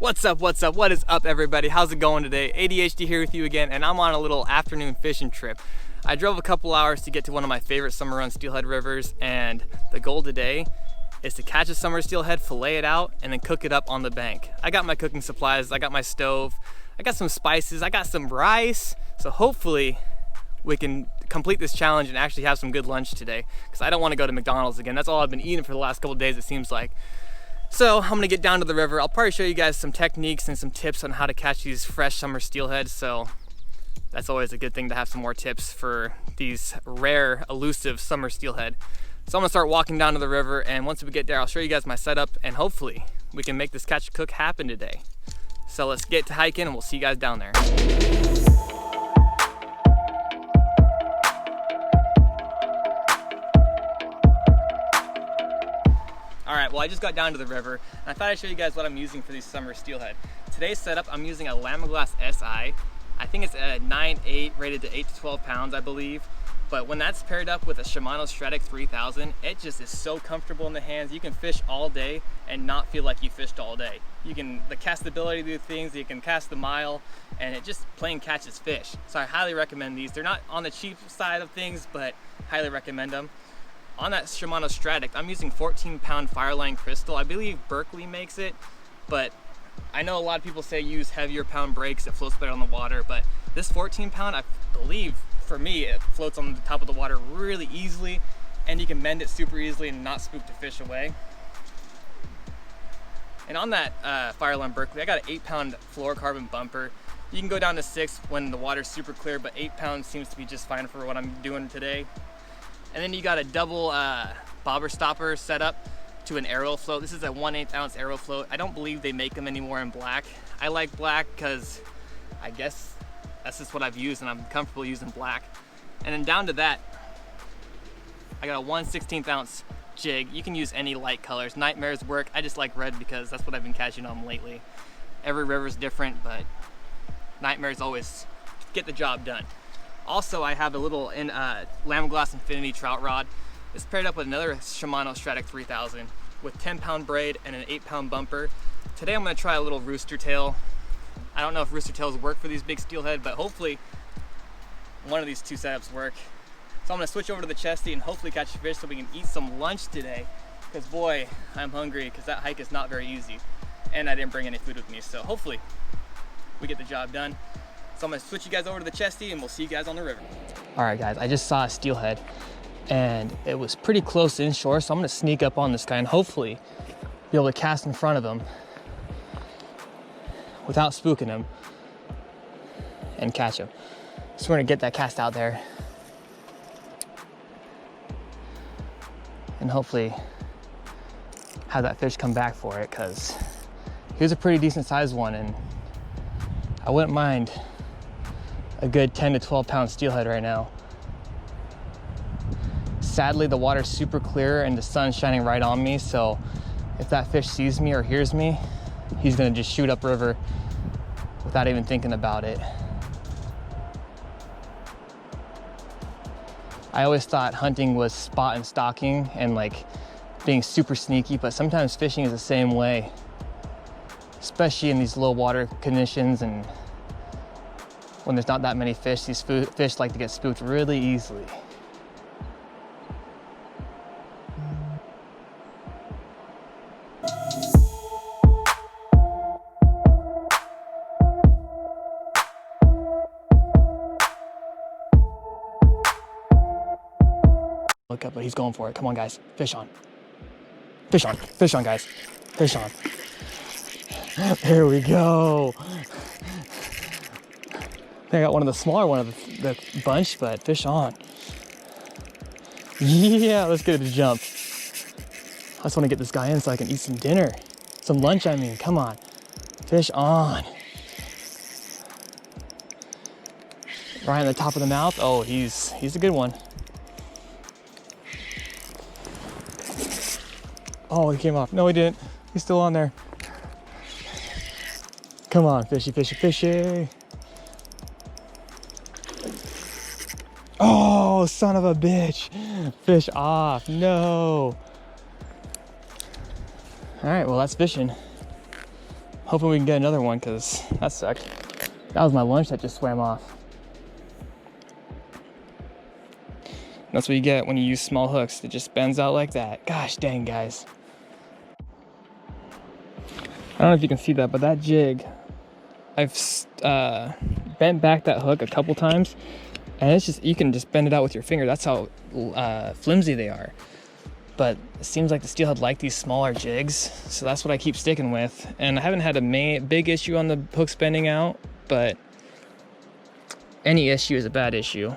What's up, what is up everybody? How's it going today? ADHD here with you again, and I'm on a little afternoon fishing trip. I drove a couple hours to get to one of my favorite summer run steelhead rivers, and the goal today is to catch a summer steelhead, fillet it out, and then cook it up on the bank. I got my cooking supplies, I got my stove, I got some spices, I got some rice, so hopefully we can complete this challenge and actually have some good lunch today, because I don't want to go to McDonald's again. That's all I've been eating for the last couple days, it seems like. So I'm gonna get down to the river. I'll probably show you guys some techniques and some tips on how to catch these fresh summer steelhead. So that's always a good thing to have some more tips for these rare, elusive summer steelhead. So I'm gonna start walking down to the river, and once we get there, I'll show you guys my setup, and hopefully we can make this catch and cook happen today. So let's get to hiking, and we'll see you guys down there. Alright, well I just got down to the river, and I thought I'd show you guys what I'm using for these summer steelhead. Today's setup, I'm using a Lamiglas SI. I think it's a 9.8 rated to 8 to 12 pounds, I believe. But when that's paired up with a Shimano Steelhead 3000, it just is so comfortable in the hands. You can fish all day and not feel like you fished all day. You can, the castability to do things, you can cast the mile, and it just plain catches fish. So I highly recommend these. They're not on the cheap side of things, but highly recommend them. On that Shimano Steelhead, I'm using 14-pound Fireline Crystal. I believe Berkeley makes it, but I know a lot of people say use heavier pound breaks, it floats better on the water, but this 14-pound, I believe, for me, it floats on the top of the water really easily, and you can mend it super easily and not spook the fish away. And on that Fireline Berkeley, I got an 8-pound fluorocarbon bumper. You can go down to 6 when the water's super clear, but 8 pounds seems to be just fine for what I'm doing today. And then you got a double bobber stopper set up to an arrow float. This is a 1/8 ounce arrow float. I don't believe they make them anymore in black. I like black because I guess that's just what I've used, and I'm comfortable using black. And then down to that, I got a 1/16 ounce jig. You can use any light colors. Nightmares work. I just like red because that's what I've been catching on lately. Every river's different, but Nightmares always get the job done. Also, I have a little Lamiglas Infinity trout rod. It's paired up with another Shimano Steelhead 3000 with 10-pound braid and an 8-pound bumper. Today I'm gonna try a little rooster tail. I don't know if rooster tails work for these big steelhead, but hopefully one of these two setups work. So I'm gonna switch over to the chesty and hopefully catch a fish so we can eat some lunch today. Because boy, I'm hungry because that hike is not very easy. And I didn't bring any food with me, so hopefully we get the job done. So I'm gonna switch you guys over to the chesty, and we'll see you guys on the river. All right guys, I just saw a steelhead and it was pretty close inshore, so I'm gonna sneak up on this guy and hopefully be able to cast in front of him without spooking him and catch him. So we're gonna get that cast out there and hopefully have that fish come back for it, because he was a pretty decent sized one, and I wouldn't mind a good 10 to 12 pound steelhead right now. Sadly, the water's super clear and the sun's shining right on me, so if that fish sees me or hears me, he's gonna just shoot upriver without even thinking about it. I always thought hunting was spot and stalking and like being super sneaky, but sometimes fishing is the same way, especially in these low water conditions and when there's not that many fish. These fish like to get spooked really easily. Look up, but he's going for it. Come on guys, fish on. Fish on, fish on guys, fish on. There we go. I got one of the smaller one of the bunch, but fish on. Yeah, let's get it to jump. I just want to get this guy in so I can eat some dinner. Some lunch, I mean, come on. Fish on. Right on the top of the mouth. Oh, he's a good one. Oh, he came off. No, he didn't. He's still on there. Come on, fishy, fishy, fishy. Oh, son of a bitch. Fish off, no. All right, well, that's fishing. Hopefully we can get another one, because that sucked. That was my lunch that just swam off. That's what you get when you use small hooks. It just bends out like that. Gosh dang, guys. I don't know if you can see that, but that jig, I've bent back that hook a couple times, and it's just, you can just bend it out with your finger. That's how flimsy they are. But it seems like the Steelhead like these smaller jigs, so that's what I keep sticking with. And I haven't had a big issue on the hooks bending out, but any issue is a bad issue.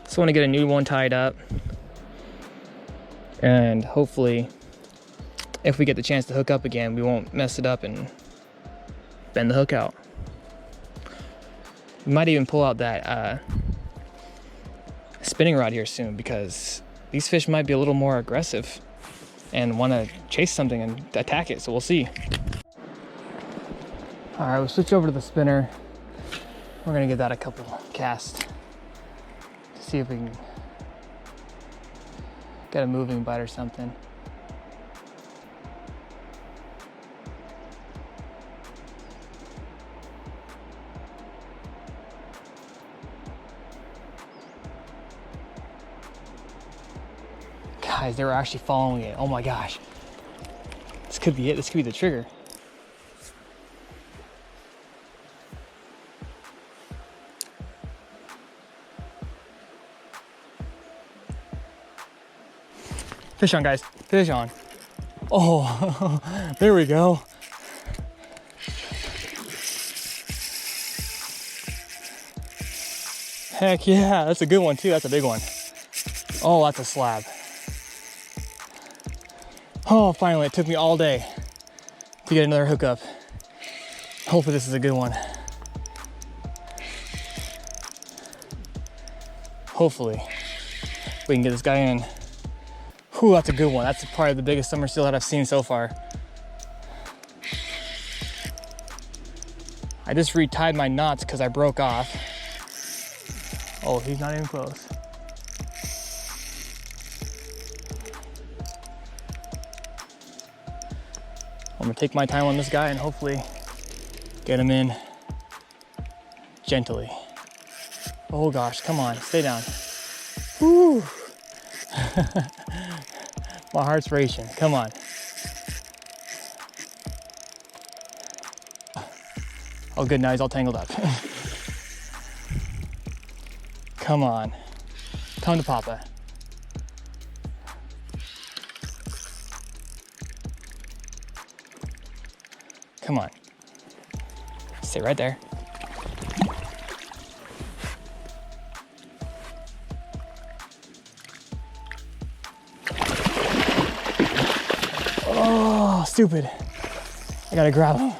Just want to get a new one tied up, and hopefully if we get the chance to hook up again, we won't mess it up and bend the hook out. We might even pull out that spinning rod here soon, because these fish might be a little more aggressive and want to chase something and attack it, so we'll see. All right, we'll switch over to the spinner. We're gonna give that a couple casts to see if we can get a moving bite or something. Guys, they were actually following it. Oh my gosh. This could be it. This could be the trigger. Fish on, guys. Fish on. Oh, there we go. Heck yeah, that's a good one too. That's a big one. Oh, that's a slab. Oh, finally, it took me all day to get another hookup. Hopefully this is a good one. Hopefully we can get this guy in. Whew, that's a good one. That's probably the biggest summer steelhead I've seen so far. I just retied my knots because I broke off. Oh, he's not even close. I'm gonna take my time on this guy and hopefully get him in gently. Oh gosh, come on, stay down. Woo! My heart's racing, come on. Oh good, now he's all tangled up. Come on, come to Papa. Come on, stay right there. Oh, stupid. I gotta grab him.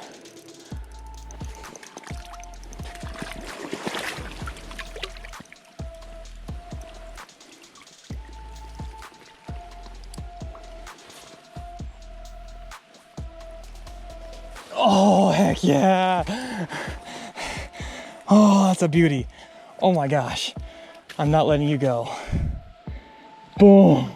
Oh, heck yeah. Oh, that's a beauty. Oh my gosh. I'm not letting you go. Boom.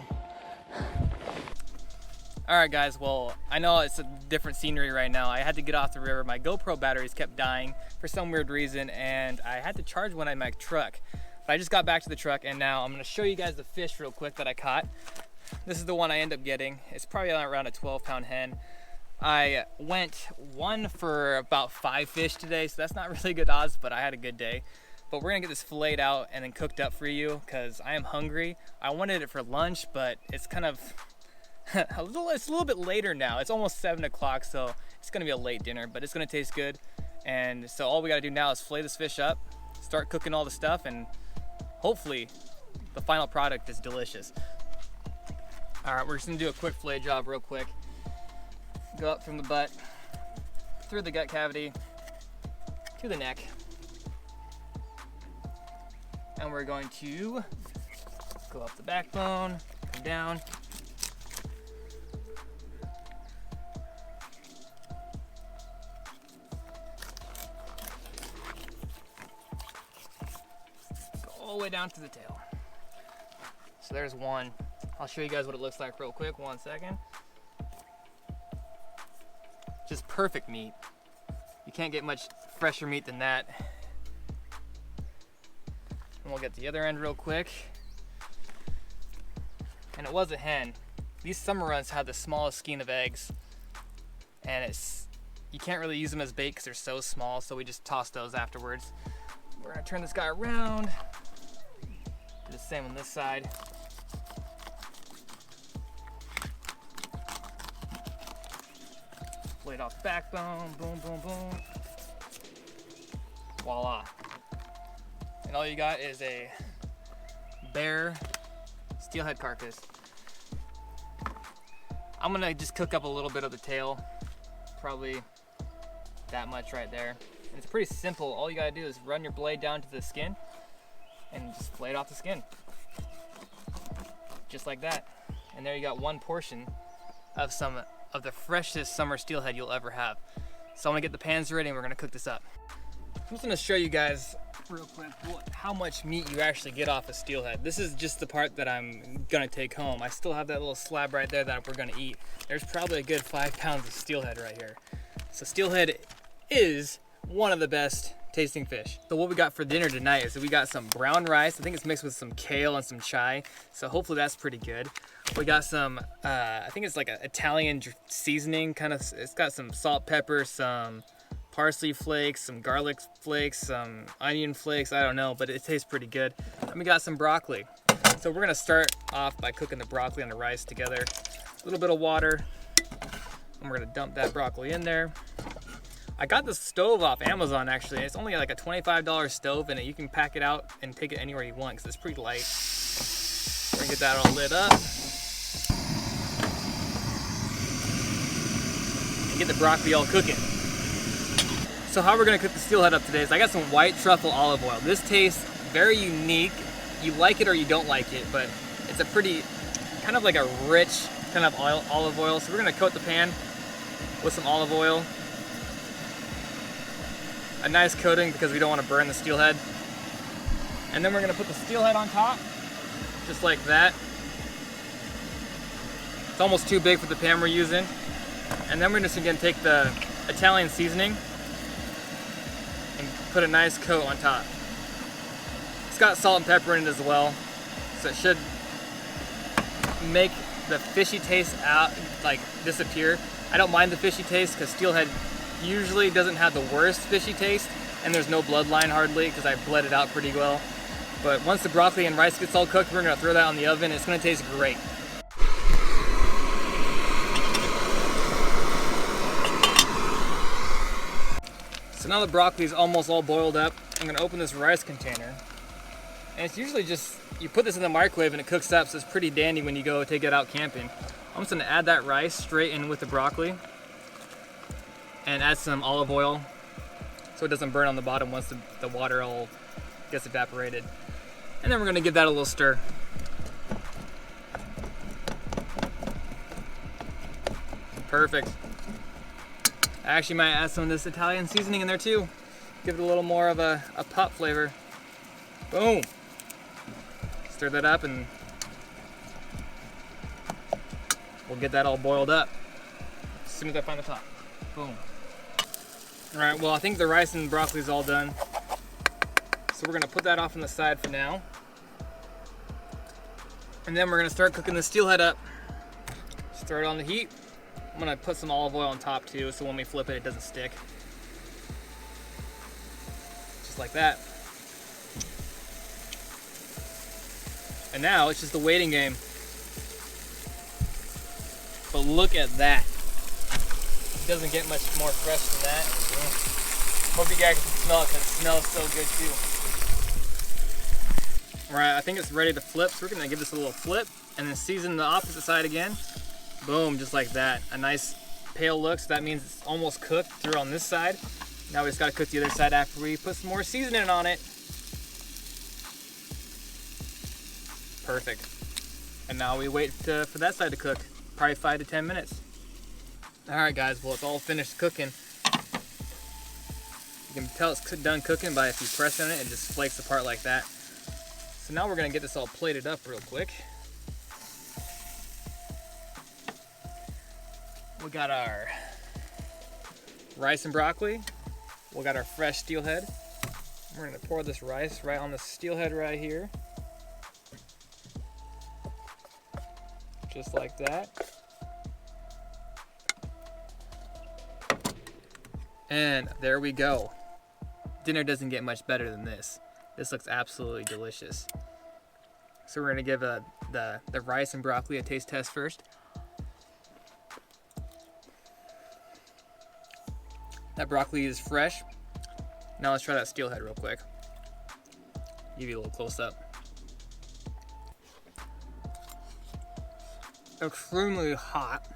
All right guys, well, I know it's a different scenery right now. I had to get off the river. My GoPro batteries kept dying for some weird reason, and I had to charge one in my truck. But I just got back to the truck, and now I'm gonna show you guys the fish real quick that I caught. This is the one I ended up getting. It's probably around a 12-pound hen. I went one for about 5 fish today, so that's not really good odds, but I had a good day. But we're gonna get this filleted out and then cooked up for you, because I am hungry. I wanted it for lunch, but it's kind of, it's a little bit later now. It's almost 7 o'clock, so it's gonna be a late dinner, but it's gonna taste good. And so all we gotta do now is fillet this fish up, start cooking all the stuff, and hopefully the final product is delicious. All right, we're just gonna do a quick fillet job real quick. Go up from the butt, through the gut cavity, to the neck. And we're going to go up the backbone, come down. Go all the way down to the tail. So there's one. I'll show you guys what it looks like real quick, 1 second. Just perfect meat. You can't get much fresher meat than that. And we'll get the other end real quick. And it was a hen. These summer runs have the smallest skein of eggs, and you can't really use them as bait because they're so small, so we just toss those afterwards. We're gonna turn this guy around. Do the same on this side. Blade off the backbone, boom, boom, boom. Voila. And all you got is a bare steelhead carcass. I'm gonna just cook up a little bit of the tail, probably that much right there. And it's pretty simple. All you gotta do is run your blade down to the skin and just flay it off the skin. Just like that. And there you got one portion of some of the freshest summer steelhead you'll ever have. So I'm gonna get the pans ready and we're gonna cook this up. I'm just gonna show you guys real quick how much meat you actually get off a steelhead. This is just the part that I'm gonna take home. I still have that little slab right there that we're gonna eat. There's probably a good 5 pounds of steelhead right here. So steelhead is one of the best tasting fish. So what we got for dinner tonight is that we got some brown rice. I think it's mixed with some kale and some chai. So hopefully that's pretty good. We got some, I think it's like an Italian seasoning kind of, it's got some salt, pepper, some parsley flakes, some garlic flakes, some onion flakes, I don't know, but it tastes pretty good. And we got some broccoli. So we're gonna start off by cooking the broccoli and the rice together. A little bit of water, and we're gonna dump that broccoli in there. I got this stove off Amazon actually. It's only like a $25 stove, and you can pack it out and take it anywhere you want because it's pretty light. We're gonna get that all lit up. And get the broccoli all cooking. So how we're gonna cook the steelhead up today is I got some white truffle olive oil. This tastes very unique. You like it or you don't like it, but it's a pretty, kind of like a rich kind of olive oil. So we're gonna coat the pan with some olive oil. A nice coating because we don't want to burn the steelhead. And then we're gonna put the steelhead on top, just like that. It's almost too big for the pan we're using. And then we're just gonna take the Italian seasoning and put a nice coat on top. It's got salt and pepper in it as well, so it should make the fishy taste disappear. I don't mind the fishy taste because steelhead usually doesn't have the worst fishy taste, and there's no bloodline hardly because I bled it out pretty well. But once the broccoli and rice gets all cooked, we're gonna throw that on the oven. It's gonna taste great. So now the broccoli is almost all boiled up. I'm gonna open this rice container. And it's usually just, you put this in the microwave and it cooks up, so it's pretty dandy when you go take it out camping. I'm just gonna add that rice straight in with the broccoli and add some olive oil so it doesn't burn on the bottom once the water all gets evaporated. And then we're gonna give that a little stir. Perfect. I actually might add some of this Italian seasoning in there too. Give it a little more of a pop flavor. Boom. Stir that up and we'll get that all boiled up as soon as I find the top. Boom. All right, well, I think the rice and broccoli is all done. So we're gonna put that off on the side for now. And then we're gonna start cooking the steelhead up. Start it on the heat. I'm gonna put some olive oil on top too, so when we flip it, it doesn't stick. Just like that. And now it's just a waiting game. But look at that. It doesn't get much more fresh than that. Hope you guys can smell it because it smells so good too. All right, I think it's ready to flip, so we're gonna give this a little flip and then season the opposite side again. Boom, just like that. A nice pale look, so that means it's almost cooked through on this side. Now we just gotta cook the other side after we put some more seasoning on it. Perfect. And now we wait for that side to cook, probably 5 to 10 minutes. All right, guys, well, it's all finished cooking. You can tell it's done cooking by if you press on it, it just flakes apart like that. So now we're gonna get this all plated up real quick. We got our rice and broccoli, We got our fresh steelhead. We're gonna pour this rice right on the steelhead right here. Just like that. And there we go. Dinner doesn't get much better than this. This looks absolutely delicious. So we're gonna give the rice and broccoli a taste test first. That broccoli is fresh. Now let's try that steelhead real quick. Give you a little close up. Extremely hot.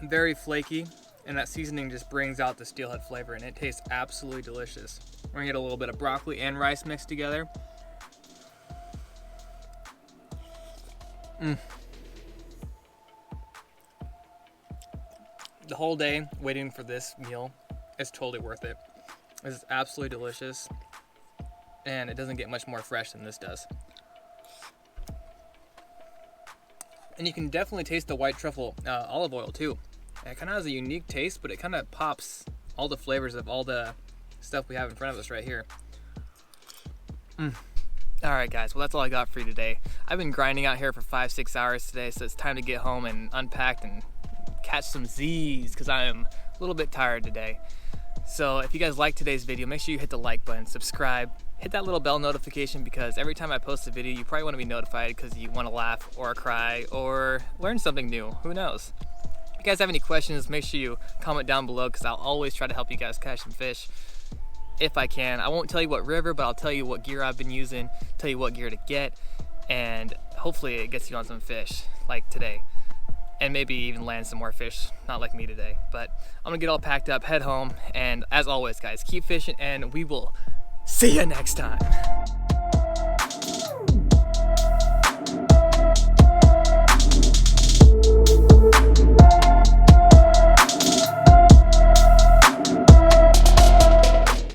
Very flaky, and that seasoning just brings out the steelhead flavor, and it tastes absolutely delicious. We're gonna get a little bit of broccoli and rice mixed together. The whole day waiting for this meal is totally worth it. This is absolutely delicious, and it doesn't get much more fresh than this does. And you can definitely taste the white truffle olive oil too. And it kind of has a unique taste, but it kind of pops all the flavors of all the stuff we have in front of us right here. Alright guys, well that's all I got for you today. I've been grinding out here for 5-6 hours today, so it's time to get home and unpack and catch some Z's, because I am a little bit tired today. So if you guys like today's video, make sure you hit the like button, subscribe, hit that little bell notification, because every time I post a video you probably want to be notified because you want to laugh or cry or learn something new. Who knows? If you guys have any questions, make sure you comment down below, because I'll always try to help you guys catch some fish if I can. I won't tell you what river, but I'll tell you what gear I've been using, tell you what gear to get, and hopefully it gets you on some fish like today. And maybe even land some more fish, not like me today. But I'm gonna get all packed up, head home, and as always guys, keep fishing, and we will see you next time.